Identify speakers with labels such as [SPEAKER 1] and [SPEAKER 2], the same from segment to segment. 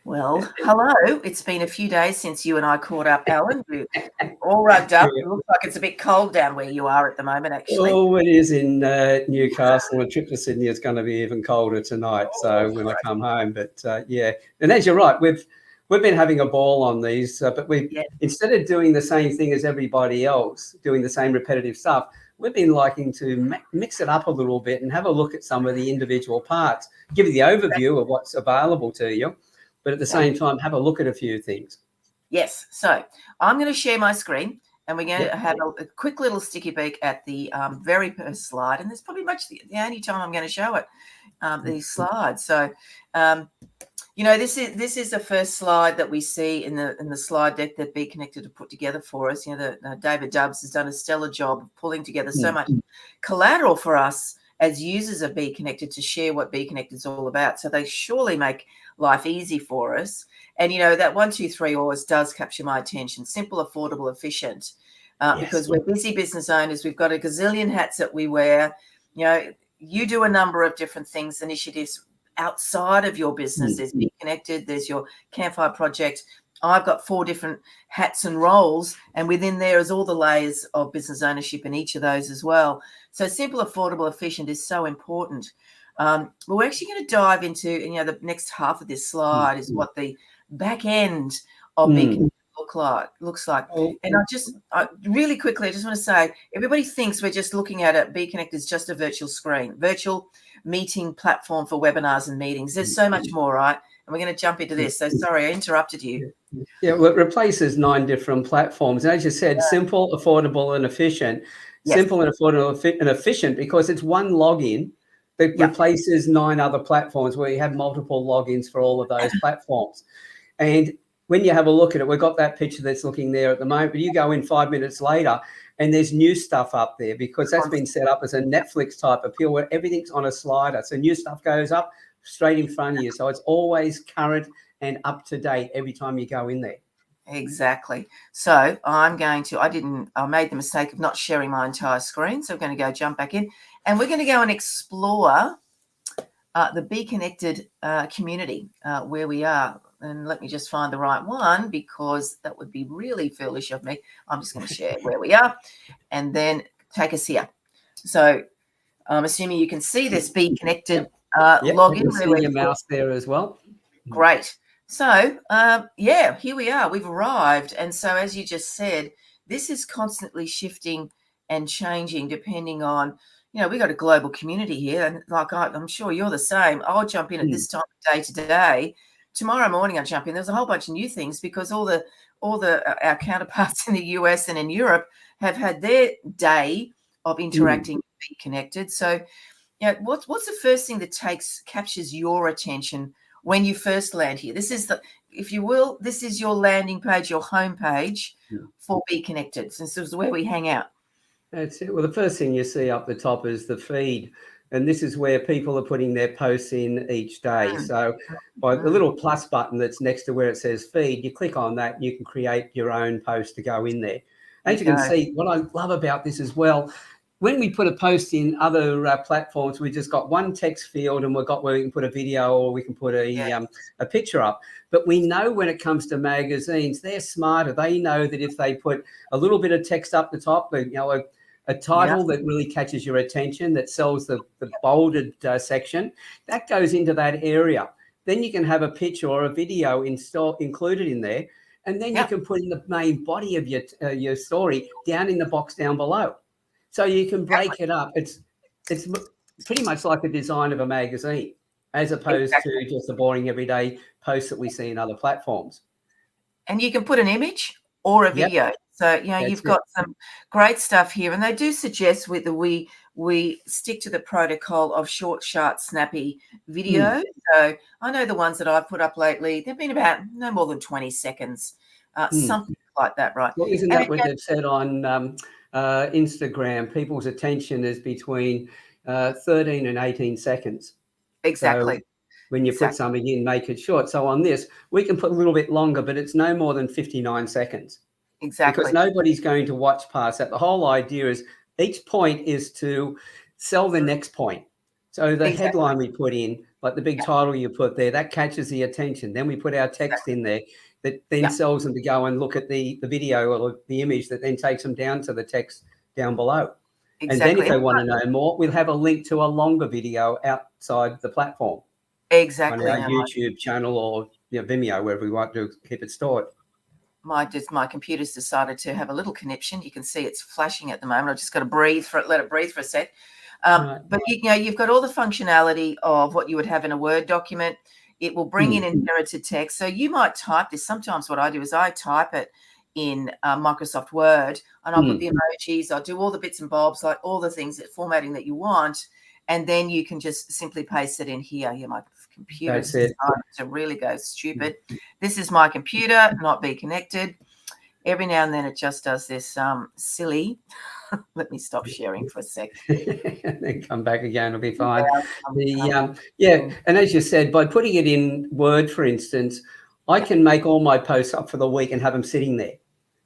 [SPEAKER 1] Well, hello. It's been a few days since you and I caught up, Alan. You're all rugged up.
[SPEAKER 2] Yeah.
[SPEAKER 1] It looks like it's a bit cold down where you are at the moment, actually.
[SPEAKER 2] Oh, it is in Newcastle. A trip to Sydney is going to be even colder tonight. So when I come home, but yeah, and as you're right, we've been having a ball on these, but instead of doing the same thing as everybody else, doing the same repetitive stuff, we've been liking to mix it up a little bit and have a look at some of the individual parts, give you the overview of what's available to you, but at the same time, have a look at a few things.
[SPEAKER 1] Yes. So I'm going to share my screen and we're going to have a quick little sticky beak at the very first slide. And there's probably the only time I'm going to show it, these slides. So, this is the first slide that we see in the slide deck that Be Connected have put together for us. David Dubbs has done a stellar job of pulling together so much collateral for us as users of Be Connected to share what Be Connected is all about. So they surely make life easy for us. And, that 1, 2, 3 always does capture my attention. Simple, affordable, efficient. Because we're busy business owners. We've got a gazillion hats that we wear. You do a number of different things, initiatives outside of your business. There's Be Connected. There's your Campfire Project. I've got 4 different hats and roles, and within there is all the layers of business ownership in each of those as well. So simple, affordable, efficient is so important. But we're actually going to dive into, the next half of this slide is what the back end of Be Connected looks like. And I really quickly, I just want to say, everybody thinks we're just looking at it. Be Connected is just a virtual screen, virtual meeting platform for webinars and meetings. There's so much more, right? And we're going to jump into this. So sorry, I interrupted you.
[SPEAKER 2] Yeah, well, it replaces 9 different platforms. And as you said, simple, affordable, and efficient. Yes. Simple and affordable and efficient because it's one login that replaces 9 other platforms where you have multiple logins for all of those platforms. And when you have a look at it, we've got that picture that's looking there at the moment, but you go in 5 minutes later and there's new stuff up there because that's been set up as a Netflix type appeal where everything's on a slider. So new stuff goes up straight in front of you. So it's always current and up to date every time you go in there.
[SPEAKER 1] Exactly. So I made the mistake of not sharing my entire screen. So I'm going to go jump back in and we're going to go and explore the Be Connected community where we are. And let me just find the right one because that would be really foolish of me. I'm just going to share where we are and then take us here. So I'm assuming you can see this Be Connected login.
[SPEAKER 2] You can see your mouse there as well.
[SPEAKER 1] Great. So, here we are. We've arrived. And so, as you just said, this is constantly shifting and changing depending on, we've got a global community here. And I'm sure you're the same. I'll jump in at this time of day today. Tomorrow morning, I'll jump in. There's a whole bunch of new things because our counterparts in the US and in Europe have had their day of interacting, Be Connected. So, what's the first thing that captures your attention when you first land here? This is if you will, this is your landing page, your home page for Be Connected. Since this is where we hang out.
[SPEAKER 2] That's it. Well, the first thing you see up the top is the feed. And this is where people are putting their posts in each day. So by the little plus button that's next to where it says feed, you click on that and you can create your own post to go in there. As you can see, what I love about this as well, when we put a post in other platforms, we just got one text field and we've got where we can put a video or we can put a picture up. But we know when it comes to magazines, they're smarter. They know that if they put a little bit of text up the top, a title that really catches your attention, that sells the bolded section, that goes into that area. Then you can have a picture or a video included in there, and then you can put in the main body of your story down in the box down below. So you can break it up. It's pretty much like the design of a magazine, as opposed to just the boring everyday posts that we see in other platforms.
[SPEAKER 1] And you can put an image or a video. So, you've got some great stuff here. And they do suggest that we stick to the protocol of short, sharp, snappy video. So I know the ones that I've put up lately, they've been about no more than 20 seconds, something like that, right?
[SPEAKER 2] Well, isn't that what they've said on Instagram? People's attention is between 13 and 18 seconds.
[SPEAKER 1] Exactly.
[SPEAKER 2] So when you put something in, make it short. So on this, we can put a little bit longer, but it's no more than 59 seconds.
[SPEAKER 1] Exactly.
[SPEAKER 2] Because nobody's going to watch past that. The whole idea is each point is to sell the next point. So the headline we put in, like the big title you put there, that catches the attention. Then we put our text in there that then sells them to go and look at the video or the image that then takes them down to the text down below.
[SPEAKER 1] Exactly.
[SPEAKER 2] And then if they want to know more, we'll have a link to a longer video outside the platform.
[SPEAKER 1] Exactly.
[SPEAKER 2] On our YouTube channel or Vimeo, wherever we want to keep it stored.
[SPEAKER 1] My computer's decided to have a little conniption. You can see it's flashing at the moment. I've just got to breathe for it, let it breathe for a sec. But you've got all the functionality of what you would have in a Word document. It will bring in inherited text. So you might type this. Sometimes what I do is I type it in Microsoft Word, and I'll put the emojis. I'll do all the bits and bobs, like all the things, that formatting that you want, and then you can just simply paste it in here. My computer's decided to really go stupid. This is my computer, not be connected. Every now and then it just does this silly. Let me stop sharing for a sec.
[SPEAKER 2] Then come back again, it'll be fine. And as you said, by putting it in Word, for instance, I can make all my posts up for the week and have them sitting there.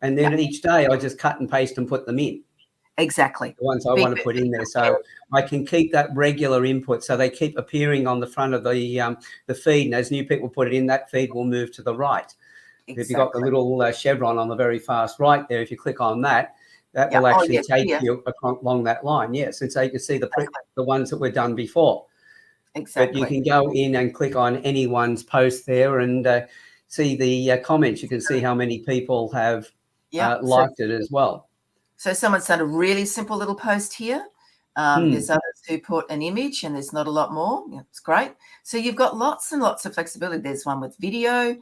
[SPEAKER 2] And then each day I just cut and paste and put them in.
[SPEAKER 1] Exactly.
[SPEAKER 2] The ones I want to put in there. So I can keep that regular input. So they keep appearing on the front of the feed. And as new people put it in, that feed will move to the right. Exactly. If you've got the little chevron on the very fast right there, if you click on that, that will actually take you along that line. Yes. And so you can see the ones that were done before. Exactly. But you can go in and click on anyone's post there and see the comments. You can see how many people have liked it as well.
[SPEAKER 1] So someone's done a really simple little post here. There's others who put an image and there's not a lot more. It's great. So you've got lots and lots of flexibility. There's one with video.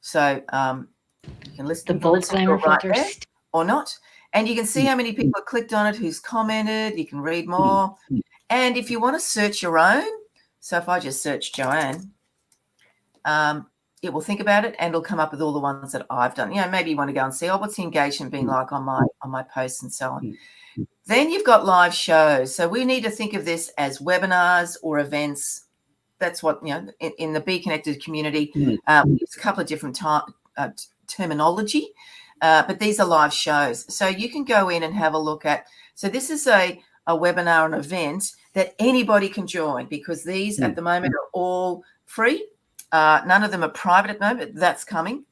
[SPEAKER 1] So you can listen
[SPEAKER 3] the bold slammer
[SPEAKER 1] right there or not. And you can see how many people have clicked on it, who's commented. You can read more. And if you want to search your own, so if I just search Joanne, it will think about it and it'll come up with all the ones that I've done. Maybe you want to go and see, what's the engagement been like on my posts and so on. Then you've got live shows. So we need to think of this as webinars or events. That's what, in the Be Connected community, we use a couple of different terminology, but these are live shows. So you can go in and have a look at, so this is a webinar, an event that anybody can join, because these at the moment are all free. None of them are private at the moment. That's coming.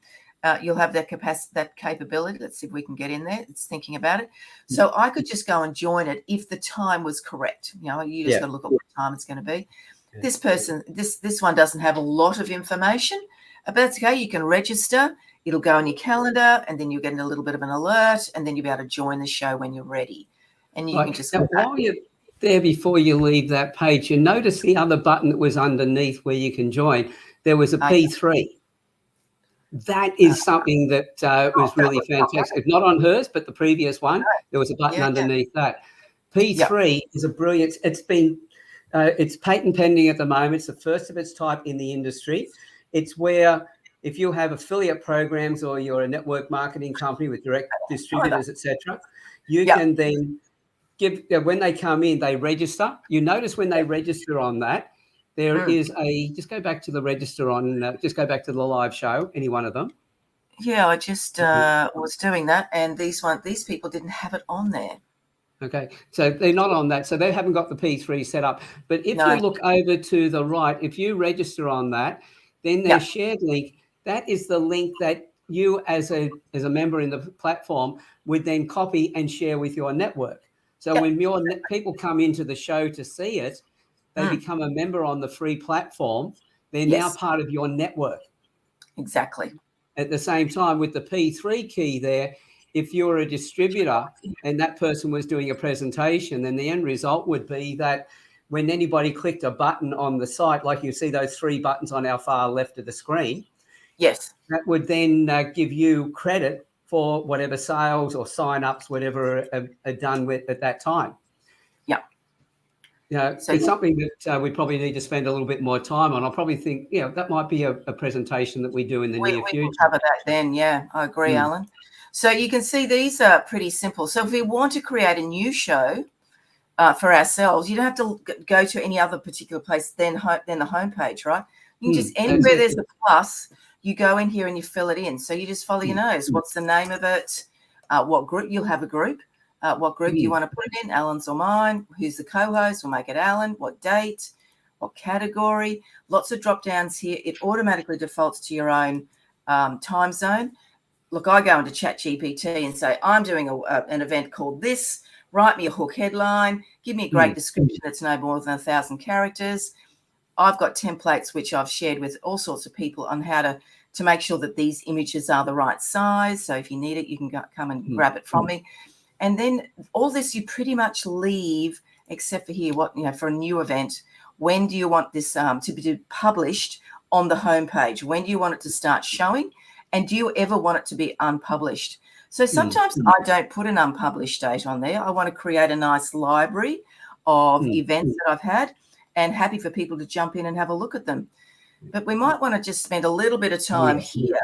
[SPEAKER 1] You'll have that capacity, that capability. Let's see if we can get in there. It's thinking about it. So I could just go and join it if the time was correct. You just got to look at what time it's going to be. This person, this one doesn't have a lot of information, but that's okay. You can register. It'll go on your calendar, and then you'll get a little bit of an alert, and then you'll be able to join the show when you're ready. And you can just
[SPEAKER 2] while you're there, before you leave that page, you notice the other button that was underneath where you can join. There was a P3. That is something that was really fantastic. Not on hers, but the previous one, there was a button underneath that. P3 is a brilliant. It's patent pending at the moment. It's the first of its type in the industry. It's where if you have affiliate programs or you're a network marketing company with direct distributors, etc., you can then give, when they come in, they register. You notice when they register on that, there is just go back to the register on, just go back to the live show, any one of them.
[SPEAKER 1] Yeah, I just was doing that, and these people didn't have it on there.
[SPEAKER 2] Okay, so they're not on that, so they haven't got the P3 set up. But if you look over to the right, if you register on that, then their shared link, that is the link that you as a member in the platform would then copy and share with your network. So when your people come into the show to see it, they become a member on the free platform. They're now part of your network.
[SPEAKER 1] Exactly.
[SPEAKER 2] At the same time, with the P3 key there, if you're a distributor and that person was doing a presentation, then the end result would be that when anybody clicked a button on the site, like you see those 3 buttons on our far left of the screen, that would then give you credit for whatever sales or sign-ups, whatever are done with at that time. So it's something that we probably need to spend a little bit more time on. I probably think, that might be a presentation that we do in the near future.
[SPEAKER 1] We can cover that then, I agree, Alan. So you can see these are pretty simple. So if we want to create a new show for ourselves, you don't have to go to any other particular place than the homepage, right? You can just, anywhere there's a plus, you go in here and you fill it in. So you just follow your nose. What's the name of it? What group? You'll have a group. What group do you want to put it in? Alan's or mine? Who's the co-host? We'll make it Alan. What date? what category, lots of drop downs here. It automatically defaults to your own time zone. Look, I go into ChatGPT and say, I'm doing an event called this. Write me a hook headline. Give me a great description that's no more than 1,000 characters. I've got templates which I've shared with all sorts of people on how to make sure that these images are the right size. So if you need it, you can come and grab it from me. And then all this you pretty much leave, except for here, for a new event. When do you want this to be published on the homepage? When do you want it to start showing? And do you ever want it to be unpublished? So sometimes I don't put an unpublished date on there. I want to create a nice library of events that I've had, and happy for people to jump in and have a look at them. But we might want to just spend a little bit of time here.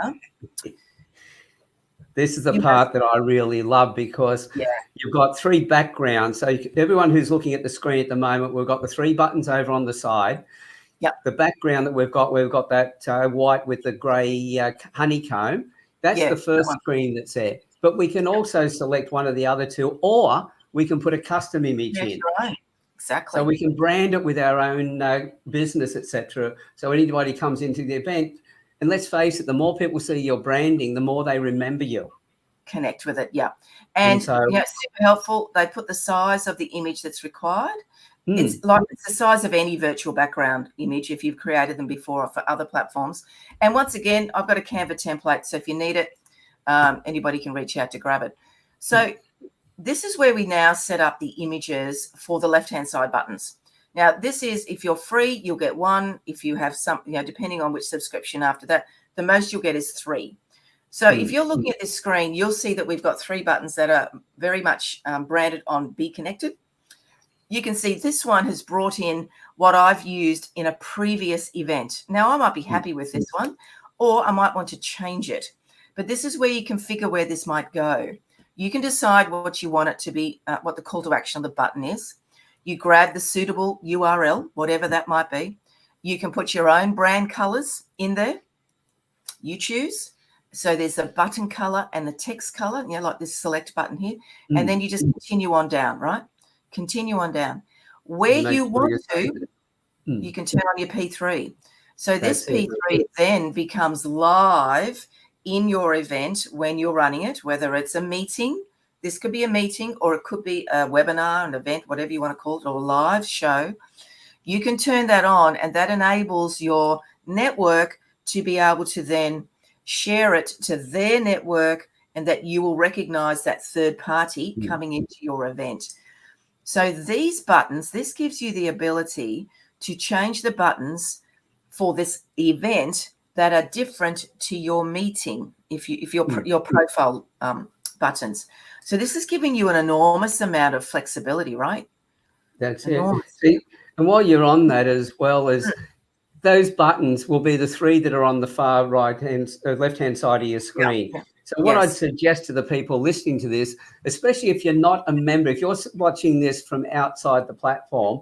[SPEAKER 2] This is the part that I really love, because you've got 3 backgrounds. So everyone who's looking at the screen at the moment, we've got the 3 buttons over on the side. The background that we've got that white with the grey honeycomb. That's the first screen that's there. But we can also select one of the other 2, or we can put a custom image in.
[SPEAKER 1] Right. Exactly.
[SPEAKER 2] So we can brand it with our own business, etc. So anybody comes into the event, and let's face it, the more people see your branding, the more they remember you.
[SPEAKER 1] Connect with it, And so, super helpful. They put the size of the image that's required. It's the size of any virtual background image if you've created them before for other platforms. And once again, I've got a Canva template, so if you need it, anybody can reach out to grab it. So this is where we now set up the images for the left-hand side buttons. Now, this is, if you're free, you'll get 1. If you have some, depending on which subscription after that, the most you'll get is 3. So if you're looking at this screen, you'll see that we've got 3 buttons that are very much branded on Be Connected. You can see this one has brought in what I've used in a previous event. Now, I might be happy with this one, or I might want to change it. But this is where you configure where this might go. You can decide what you want it to be, what the call to action on the button is. You grab the suitable URL, whatever that might be. You can put your own brand colors in there. You choose. So there's a button color and the text color, like this select button here. And then you just continue on down, right? Continue on down. Where you want to, you can turn on your P3. So this P3 then becomes live in your event when you're running it, whether it's a meeting. This could be a meeting, or it could be a webinar, an event, whatever you want to call it, or a live show. You can turn that on, and that enables your network to be able to then share it to their network, and that you will recognize that third party coming into your event. So these buttons, this gives you the ability to change the buttons for this event that are different to your meeting, if your profile buttons. So this is giving you an enormous amount of flexibility, right?
[SPEAKER 2] That's enormous. It. See, and while you're on that, as well as those buttons will be the 3 that are on the far left-hand side of your screen. So what I'd suggest to the people listening to this, especially if you're not a member, if you're watching this from outside the platform,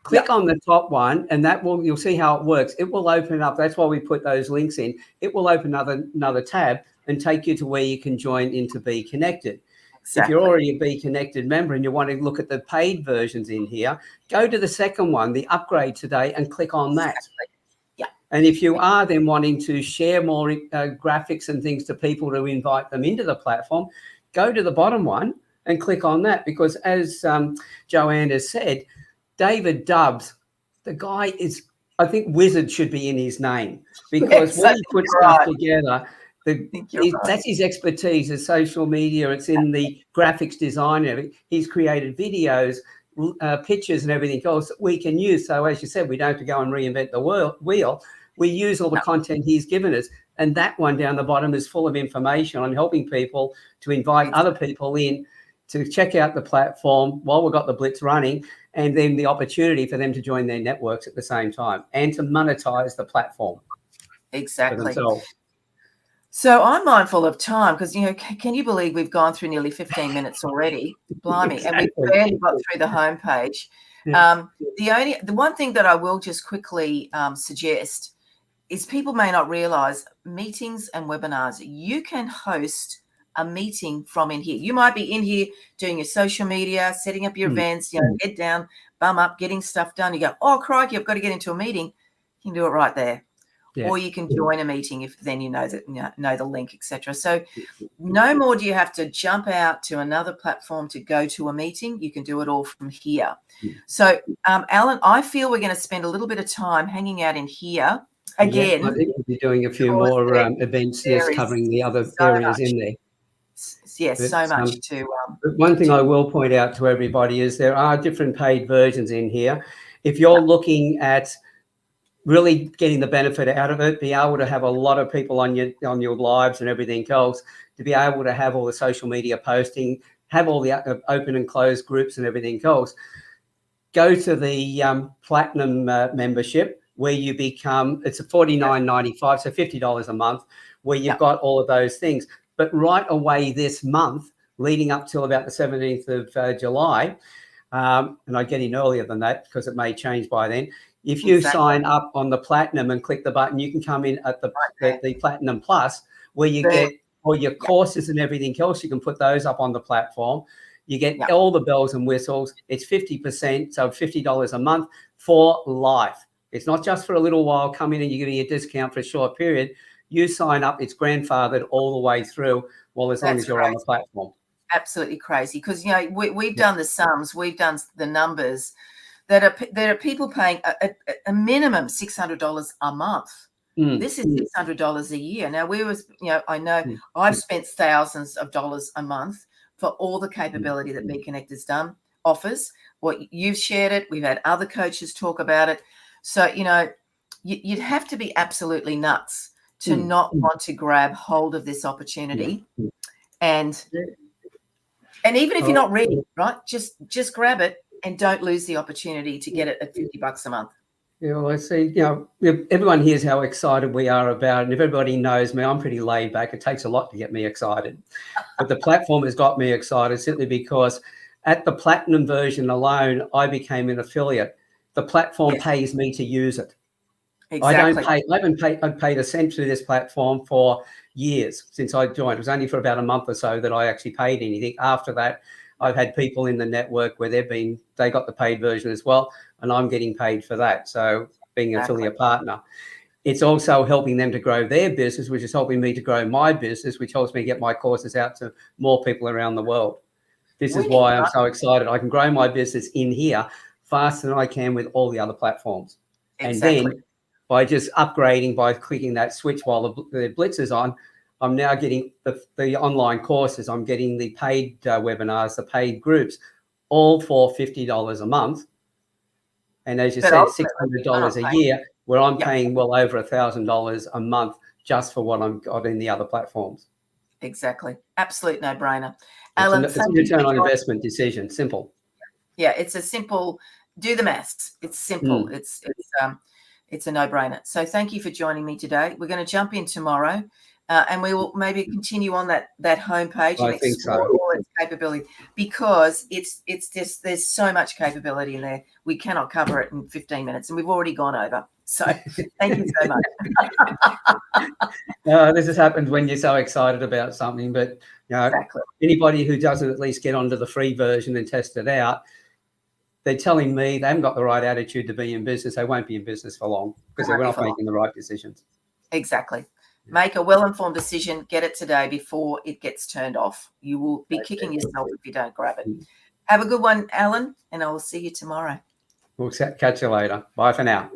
[SPEAKER 2] click on the top one, and you'll see how it works. It will open up. That's why we put those links in. It will open another tab and take you to where you can join into Be Connected. Exactly. If you're already a Be Connected member and you want to look at the paid versions in here, go to the second one, the upgrade today, and click on that. And if you are then wanting to share more graphics and things to people to invite them into the platform, go to the bottom one and click on that. Because as Joanne has said, David Dubbs, the guy is, I think wizard should be in his name, because when he puts stuff together, that's his expertise is social media. It's in the graphics design. He's created videos, pictures and everything else that we can use. So as you said, we don't have to go and reinvent the wheel. We use all the content he's given us. And that one down the bottom is full of information on helping people to invite other people in to check out the platform while we've got the Blitz running, and then the opportunity for them to join their networks at the same time and to monetize the platform.
[SPEAKER 1] Exactly. So I'm mindful of time because, can you believe we've gone through nearly 15 minutes already? Blimey. Exactly. And we've barely got through the homepage. The one thing that I will just quickly suggest is people may not realize meetings and webinars, you can host a meeting from in here. You might be in here doing your social media, setting up your events, head down, bum up, getting stuff done. You go, oh, crikey, I've got to get into a meeting. You can do it right there. Yeah. Or you can join a meeting if then you know the link, etc. So no more do you have to jump out to another platform to go to a meeting. You can do it all from here. So, Alan, I feel we're going to spend a little bit of time hanging out in here again.
[SPEAKER 2] Yeah, I think we'll be doing a few more events just covering the other areas in there.
[SPEAKER 1] Yes, so much to.
[SPEAKER 2] One thing I will point out to everybody is there are different paid versions in here. If you're looking at really getting the benefit out of it, be able to have a lot of people on your lives and everything else, to be able to have all the social media posting, have all the open and closed groups and everything else, go to the platinum membership, where you become, it's a $49.95, so $50 a month, where you've got all of those things. But right away this month, leading up till about the 17th of July, and I get in earlier than that because it may change by then. If you sign up on the Platinum and click the button, you can come in at the Platinum Plus, where you get all your courses and everything else. You can put those up on the platform. You get all the bells and whistles. It's 50%, so $50 a month for life. It's not just for a little while. Come in and you're getting a discount for a short period. You sign up, it's grandfathered all the way through, as long as you're on the platform.
[SPEAKER 1] Absolutely crazy, because we've done the sums, we've done the numbers. There are people paying a minimum $600 a month. This is $600 a year. Now I know I've spent thousands of dollars a month for all the capability that Be Connected's offers. What you've shared it, we've had other coaches talk about it. So you'd have to be absolutely nuts to not want to grab hold of this opportunity, and even if you're not ready, right? Just grab it. And don't lose the opportunity to get it at $50 a month.
[SPEAKER 2] Yeah, well, I see, everyone hears how excited we are about it. And if everybody knows me, I'm pretty laid back. It takes a lot to get me excited. But the platform has got me excited simply because at the Platinum version alone, I became an affiliate. The platform pays me to use it.
[SPEAKER 1] Exactly.
[SPEAKER 2] I haven't paid a cent to this platform for years since I joined. It was only for about a month or so that I actually paid anything. After that, I've had people in the network where they got the paid version as well, and I'm getting paid for that. So being an affiliate partner, it's also helping them to grow their business, which is helping me to grow my business, which helps me get my courses out to more people around the world. This is why I'm so excited. I can grow my business in here faster than I can with all the other platforms. And then by just upgrading, by clicking that switch while the Blitz is on, I'm now getting the online courses. I'm getting the paid webinars, the paid groups, all for $50 a month. And as you said, $600 a year, where I'm paying well over $1,000 a month just for what I'm got in the other platforms.
[SPEAKER 1] Exactly. Absolute no-brainer.
[SPEAKER 2] Alan, it's a return on investment decision. Simple.
[SPEAKER 1] Yeah, it's a simple, do the maths. It's simple. It's a no-brainer. So thank you for joining me today. We're going to jump in tomorrow. And we will maybe continue on that homepage and explore all its capability, because it's just, there's so much capability in there. We cannot cover it in 15 minutes, and we've already gone over. So thank you so much.
[SPEAKER 2] This has happened when you're so excited about something, but anybody who doesn't at least get onto the free version and test it out, they're telling me they haven't got the right attitude to be in business. They won't be in business for long because they're not making the right decisions.
[SPEAKER 1] Exactly. Make a well-informed decision. Get it today before it gets turned off. You will be kicking yourself if you don't grab it. Have a good one, Alan, and I will see you tomorrow.
[SPEAKER 2] We'll catch you later. Bye for now.